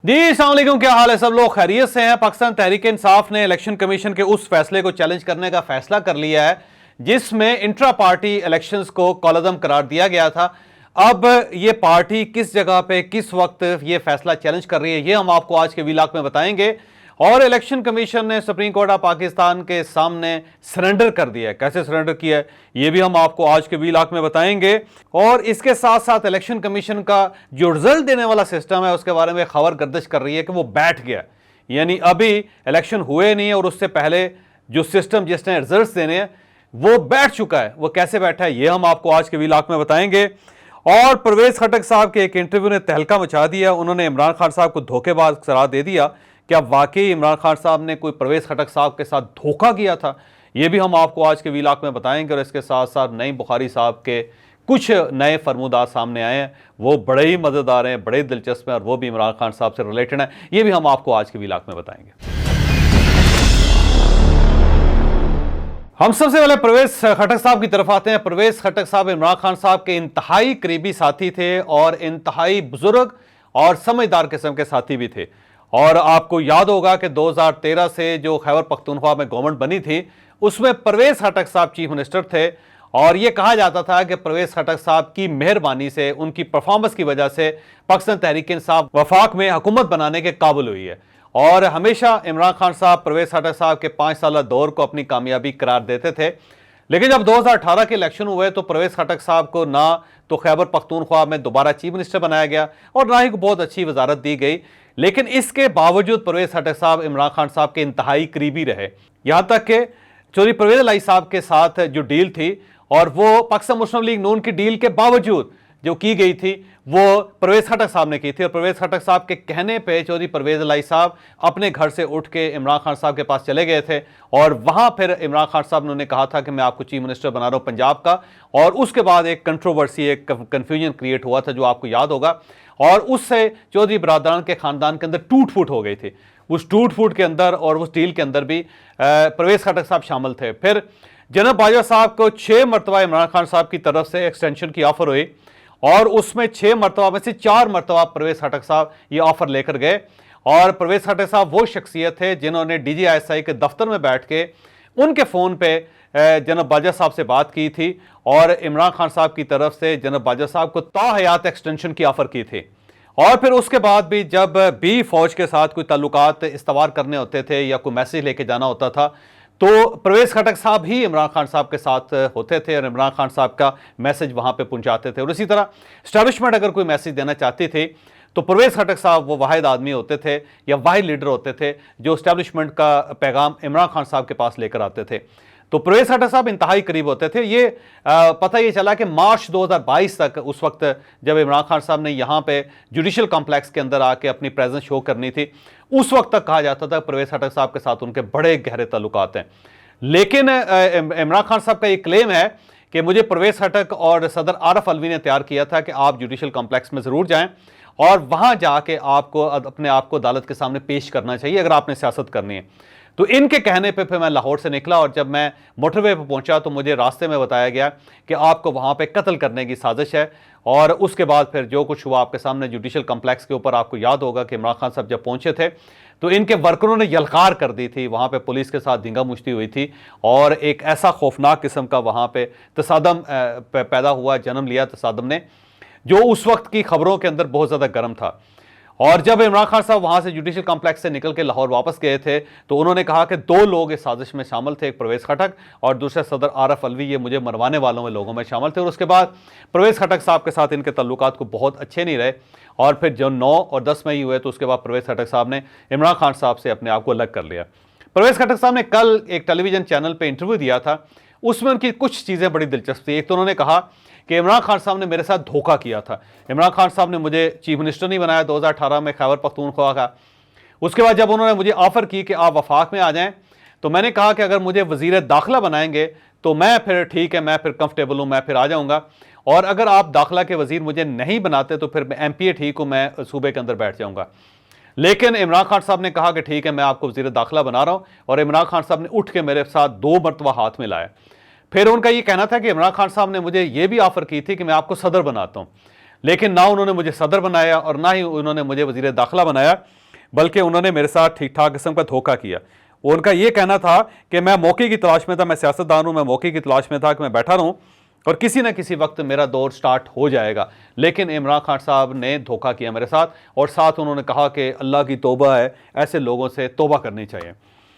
जी अस्सलाम वालेकुम, क्या हाल है? सब लोग खैरियत से हैं? पाकिस्तान तहरीक इंसाफ ने इलेक्शन कमीशन के उस फैसले को चैलेंज करने का फैसला कर लिया है जिसमें इंट्रा पार्टी इलेक्शंस को कॉलअदम करार दिया गया था। अब ये पार्टी किस जगह पे किस वक्त ये फैसला चैलेंज कर रही है, ये हम आपको आज के वीलॉग में बताएंगे। और इलेक्शन कमीशन ने सुप्रीम कोर्ट ऑफ पाकिस्तान के सामने सरेंडर कर दिया है। कैसे सरेंडर किया है ये भी हम आपको आज के वीलॉग में बताएंगे। और इसके साथ साथ इलेक्शन कमीशन का जो रिजल्ट देने वाला सिस्टम है उसके बारे में खबर गर्दिश कर रही है कि वो बैठ गया, यानी अभी इलेक्शन हुए नहीं है और उससे पहले जो सिस्टम जिसने रिजल्ट देने हैं वो बैठ चुका है। वो कैसे बैठा है ये हम आपको आज के वीलॉग में बताएंगे। और परवेज खटक साहब के एक इंटरव्यू ने तहलका मचा दिया। उन्होंने इमरान खान साहब को धोखेबाज करार दे दिया। क्या वाकई इमरान खान साहब ने कोई परवेज खटक साहब के साथ धोखा किया था? ये भी हम आपको आज के वीलॉग में बताएंगे। और इसके साथ साथ नईम बुखारी साहब के कुछ नए फरमूदात सामने आए हैं, वो बड़े ही मजेदार हैं, बड़े दिलचस्प हैं और वो भी इमरान खान साहब से रिलेटेड हैं। ये भी हम आपको आज के वीलॉग में बताएंगे। हम सबसे पहले परवेज खटक साहब की तरफ आते हैं। परवेज खटक साहब इमरान खान साहब के इंतहाई करीबी साथी थे और इंतहाई बुजुर्ग और समझदार किस्म के साथी भी थे। और आपको याद होगा कि 2013 से जो खैबर पख्तूनख्वा में गवर्नमेंट बनी थी उसमें परवेज खटक साहब चीफ मिनिस्टर थे। और यह कहा जाता था कि परवेज खटक साहब की मेहरबानी से, उनकी परफॉर्मेंस की वजह से पाकिस्तान तहरीक इंसाफ वफाक में हुकूमत बनाने के काबिल हुई है। और हमेशा इमरान खान साहब परवेज खटक साहब के 5 साल दौर को अपनी कामयाबी करार देते थे। लेकिन जब 2018 के इलेक्शन हुए तो परवेज खटक साहब को ना तो खैबर पख्तूनख्वा में दोबारा चीफ मिनिस्टर बनाया गया और ना ही बहुत अच्छी वजारत दी गई। लेकिन इसके बावजूद परवेज खटक साहब इमरान खान साहब के इंतहाई करीबी रहे। यहां तक कि चौधरी परवेज इलाही साहब के साथ जो डील थी और वो पाकिस्तान मुस्लिम लीग नून की डील के बावजूद जो की गई थी वो परवेज खटक साहब ने की थी। और परवेज खटक साहब के कहने पे चौधरी परवेज इलाही साहब अपने घर से उठ के इमरान खान साहब के पास चले गए थे और वहां फिर इमरान खान साहब ने उन्हें कहा था कि मैं आपको चीफ मिनिस्टर बना रहा हूं पंजाब का। और उसके बाद एक कंट्रोवर्सी, एक कन्फ्यूजन क्रिएट हुआ था जो आपको याद होगा। और उससे चौधरी बरादरान के खानदान के अंदर टूट फूट हो गई थी। उस टूट फूट के अंदर और उस डील के अंदर भी परवेज खटक साहब शामिल थे। फिर जनाब बाजवा साहब को 6 मरतबा इमरान खान साहब की तरफ से एक्सटेंशन की ऑफर हुई और उसमें 6 मरतबा में से 4 मरतबा परवेज खटक साहब ये ऑफर लेकर गए। और परवेज खटक साहब वो शख्सियत है जिन्होंने DGISI के दफ्तर में बैठ के उनके फ़ोन पे जनाब बाजवा साहब से बात की थी और इमरान खान साहब की तरफ से जनाब बाजवा साहब को ताहयात एक्सटेंशन की ऑफर की थी। और फिर उसके बाद भी जब भी फौज के साथ कोई ताल्लुकात इस्तवार करने होते थे या कोई मैसेज लेके जाना होता था तो परवेज खटक साहब ही इमरान खान साहब के साथ होते थे और इमरान खान साहब का मैसेज वहां पे पहुंचाते थे। और इसी तरह एस्टैब्लिशमेंट अगर कोई मैसेज देना चाहती थी तो परवेज खटक साहब वो वाहिद आदमी होते थे या वाहिद लीडर होते थे जो एस्टैब्लिशमेंट का पैगाम इमरान खान साहब के पास लेकर आते थे। तो परवेज खटक साहब इंतहाई करीब होते थे। ये पता ये चला कि मार्च 2022 तक, उस वक्त जब इमरान खान साहब ने यहाँ पे जुडिशल कॉम्प्लेक्स के अंदर आके अपनी प्रेजेंस शो करनी थी, उस वक्त तक कहा जाता था परवेज खटक साहब के साथ उनके बड़े गहरे ताल्लुकात हैं। लेकिन इमरान खान साहब का ये क्लेम है कि मुझे परवेज खटक और सदर आरफ अलवी ने तैयार किया था कि आप जुडिशल कॉम्प्लेक्स में ज़रूर जाएं और वहाँ जाके आपको अपने आप को अदालत के सामने पेश करना चाहिए अगर आपने सियासत करनी है। तो इनके कहने पे फिर मैं लाहौर से निकला और जब मैं मोटरवे पर पहुंचा तो मुझे रास्ते में बताया गया कि आपको वहां पे कत्ल करने की साजिश है। और उसके बाद फिर जो कुछ हुआ आपके सामने जुडिशल कॉम्प्लेक्स के ऊपर, आपको याद होगा कि इमरान खान साहब जब पहुंचे थे तो इनके वर्करों ने यलकार कर दी थी, वहां पे पुलिस के साथ धींगा मुश्ती हुई थी और एक ऐसा खौफनाक किस्म का वहां पे तसादम पैदा हुआ, जन्म लिया तसादम ने, जो उस वक्त की खबरों के अंदर बहुत ज़्यादा गर्म था। और जब इमरान खान साहब वहां से जुडिशल कॉम्प्लेक्स से निकल के लाहौर वापस गए थे तो उन्होंने कहा कि 2 लोग इस साजिश में शामिल थे, एक परवेज खटक और दूसरा सदर आरफ अलवी, ये मुझे मरवाने वालों में लोगों में शामिल थे। और उसके बाद परवेज खटक साहब के साथ इनके तल्लुकात को बहुत अच्छे नहीं रहे और फिर जब 9 और 10 मई हुए तो उसके बाद परवेज खटक साहब ने इमरान खान साहब से अपने आप को अलग कर लिया। परवेज खटक साहब ने कल एक टेलीविजन चैनल पर इंटरव्यू दिया था, उसमें उनकी कुछ चीज़ें बड़ी दिलचस्प थी। एक तो उन्होंने कहा कि इमरान खान साहब ने मेरे साथ धोखा किया था। इमरान खान साहब ने मुझे चीफ मिनिस्टर नहीं बनाया 2018 में खैबर पख्तूनख्वा का। उसके बाद जब उन्होंने मुझे ऑफर की कि आप वफाक में आ जाएं तो मैंने कहा कि अगर मुझे वजीर दाखिला बनाएंगे तो मैं फिर ठीक है, मैं फिर कंफर्टेबल हूं, मैं फिर आ जाऊंगा। और अगर आप दाखिला के वजीर मुझे नहीं बनाते तो फिर MPA ठीक हूं, मैं सूबे के अंदर बैठ जाऊंगा। लेकिन इमरान खान साहब ने कहा कि ठीक है, मैं आपको वजीर दाखिला बना रहा हूं। और इमरान खान साहब ने उठ के मेरे साथ 2 मरतबा हाथ मिलाया। फिर उनका ये कहना था कि इमरान खान साहब ने मुझे ये भी ऑफर की थी कि मैं आपको सदर बनाता हूं। लेकिन ना उन्होंने मुझे सदर बनाया और ना ही उन्होंने मुझे वजीर दाखिला बनाया, बल्कि उन्होंने मेरे साथ ठीक ठाक किस्म का धोखा किया। उनका यह कहना था कि मैं मौके की तलाश में था, मैं सियासतदान हूं, मैं मौके की तलाश में था कि मैं बैठा रहूं और किसी ना किसी वक्त मेरा दौर स्टार्ट हो जाएगा। लेकिन इमरान खान साहब ने धोखा किया मेरे साथ, और साथ उन्होंने कहा कि अल्लाह की तौबा है, ऐसे लोगों से तौबा करनी चाहिए।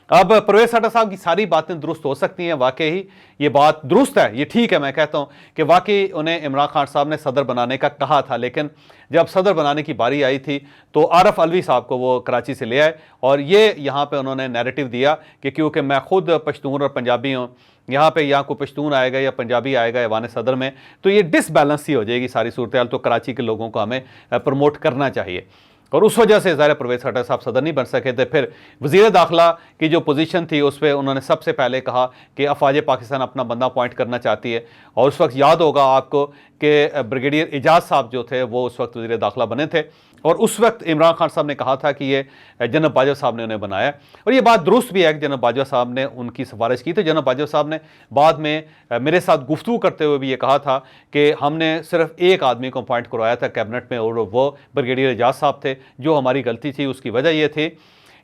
अब परवेज़ खट्टर साहब की सारी बातें दुरुस्त हो सकती हैं, वाकई ही ये बात दुरुस्त है, ये ठीक है। मैं कहता हूं कि वाकई उन्हें इमरान खान साहब ने सदर बनाने का कहा था, लेकिन जब सदर बनाने की बारी आई थी तो आरफ अलवी साहब को वो कराची से ले आए और ये यहाँ पे उन्होंने नैरेटिव दिया कि क्योंकि मैं खुद पश्तून और पंजाबी हूँ, यहाँ पे या कोई पश्तून आएगा या पंजाबी आएगा ऐवान सदर में तो ये डिसबैलेंस ही हो जाएगी सारी सूरत हाल, तो कराची के लोगों को हमें प्रमोट करना चाहिए। और उस वजह से ज़ाहिर परवेज़ खट्टर साहब सदर नहीं बन सके थे। फिर वज़ीर दाखिला की जो पोजीशन थी उस पर उन्होंने सबसे पहले कहा कि अफवाज पाकिस्तान अपना बंदा अपॉइंट करना चाहती है, और उस वक्त याद होगा आपको कि ब्रिगेडियर एजाज साहब जो थे वो उस वक्त वज़ीर दाखिला बने थे, और उस वक्त इमरान खान साहब ने कहा था कि ये जनरल बाजवा साहब ने उन्हें बनाया। और ये बात दुरुस्त भी है कि जनरल बाजवा साहब ने उनकी सिफारिश की। तो जनरल बाजवा साहब ने बाद में मेरे साथ गुफ्तगू करते हुए भी ये कहा था कि हमने सिर्फ एक आदमी को अपॉइंट करवाया था कैबिनेट में, और वो ब्रिगेडियर एजाज साहब थे। जो हमारी गलती थी उसकी वजह यह थी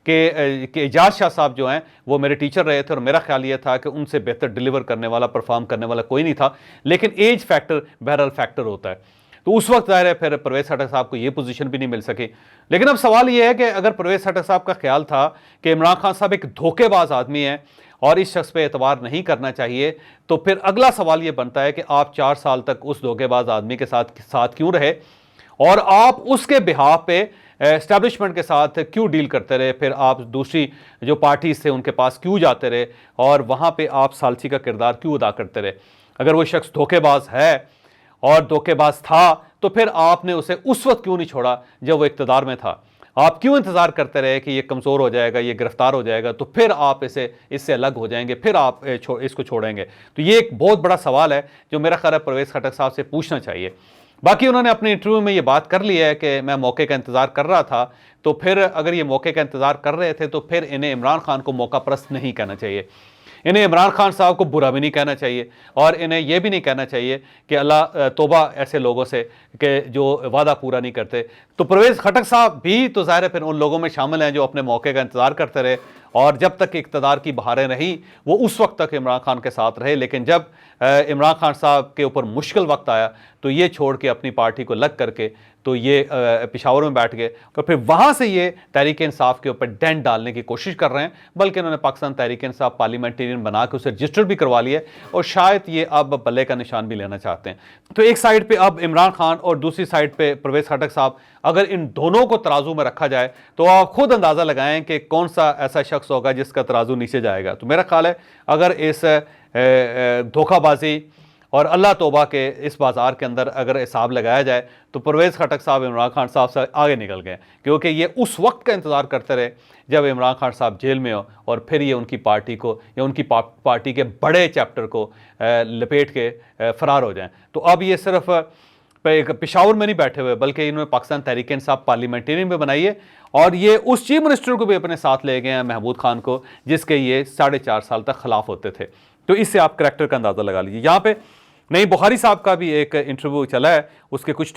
कि एजाज शाह साहब जो हैं वो मेरे टीचर रहे थे, और मेरा ख्याल ये था कि उनसे बेहतर डिलीवर करने वाला, परफॉर्म करने वाला कोई नहीं था। लेकिन एज फैक्टर बहरहाल फैक्टर होता है, तो उस वक्त ज़ाहिर है फिर परवेज़ खट्टर साहब को ये पोजीशन भी नहीं मिल सकी। लेकिन अब सवाल ये है कि अगर परवेज़ खट्टर साहब का ख्याल था कि इमरान खान साहब एक धोखेबाज आदमी है और इस शख्स पे एतबार नहीं करना चाहिए, तो फिर अगला सवाल ये बनता है कि आप 4 साल तक उस धोखेबाज आदमी के साथ क्यों रहे, और आप उसके बिहाफ पे एस्टैब्लिशमेंट के साथ क्यों डील करते रहे। फिर आप दूसरी जो पार्टीज थे उनके पास क्यों जाते रहे, और वहाँ पे आप सालसी का किरदार क्यों अदा करते रहे। अगर वो शख्स धोखेबाज है और धोखेबाज था, तो फिर आपने उसे उस वक्त क्यों नहीं छोड़ा जब वो इक़्तिदार में था। आप क्यों इंतज़ार करते रहे कि ये कमज़ोर हो जाएगा, ये गिरफ्तार हो जाएगा, तो फिर आप इससे अलग हो जाएंगे, फिर आप इसको छोड़ेंगे। तो ये एक बहुत बड़ा सवाल है जो मेरा ख्याल है परवेज़ खट्टर साहब से पूछना चाहिए। बाकी उन्होंने अपने इंटरव्यू में ये बात कर ली है कि मैं मौके का इंतज़ार कर रहा था, तो फिर अगर ये मौके का इंतज़ार कर रहे थे तो फिर इन्हें इमरान खान को मौका परस्त नहीं कहना चाहिए, इन्हें इमरान खान साहब को बुरा भी नहीं कहना चाहिए, और इन्हें यह भी नहीं कहना चाहिए कि अल्लाह तौबा ऐसे लोगों से कि जो वादा पूरा नहीं करते। तो परवेज़ खट्टर साहब भी तो ज़ाहिर है फिर उन लोगों में शामिल हैं जो अपने मौके का इंतज़ार करते रहे, और जब तक इक़्तिदार की बहारें रहीं वो उस वक्त तक इमरान खान के साथ रहे। लेकिन जब इमरान खान साहब के ऊपर मुश्किल वक्त आया तो ये छोड़ के अपनी पार्टी को लग करके तो ये पेशावर में बैठ गए, और फिर वहाँ से ये तहरीक इंसाफ के ऊपर डेंट डालने की कोशिश कर रहे हैं। बल्कि उन्होंने पाकिस्तान तहरीक इंसाफ पार्लियामेंटेरियन बना के उसे रजिस्टर भी करवा लिया, और शायद ये अब बल्ले का निशान भी लेना चाहते हैं। तो एक साइड पे अब इमरान खान और दूसरी साइड पे परवेज़ खट्टर साहब, अगर इन दोनों को तराजू में रखा जाए तो आप खुद अंदाज़ा लगाएं कि कौन सा ऐसा शख्स होगा जिसका तराजू नीचे जाएगा। तो मेरा ख्याल है अगर इस धोखाबाजी और अल्लाह तौबा के इस बाज़ार के अंदर अगर हिसाब लगाया जाए तो परवेज़ खट्टर साहब इमरान खान साहब से आगे निकल गए, क्योंकि ये उस वक्त का इंतज़ार करते रहे जब इमरान खान साहब जेल में हो, और फिर ये उनकी पार्टी को या उनकी पार्टी के बड़े चैप्टर को लपेट के फ़रार हो जाएं। तो अब ये सिर्फ पेशावर में नहीं बैठे हुए, बल्कि इन्होंने पाकिस्तान तहरीक इंसाफ पार्लियामेंटेरियन में बनाई है, और ये उस चीफ मिनिस्टर को भी अपने साथ ले गए हैं, महमूद खान को, जिसके ये 4.5 साल तक खिलाफ होते थे। तो इससे आप करैक्टर का अंदाज़ा लगा लीजिए। यहाँ पे नईम बुखारी साहब का भी एक इंटरव्यू चला है, उसके कुछ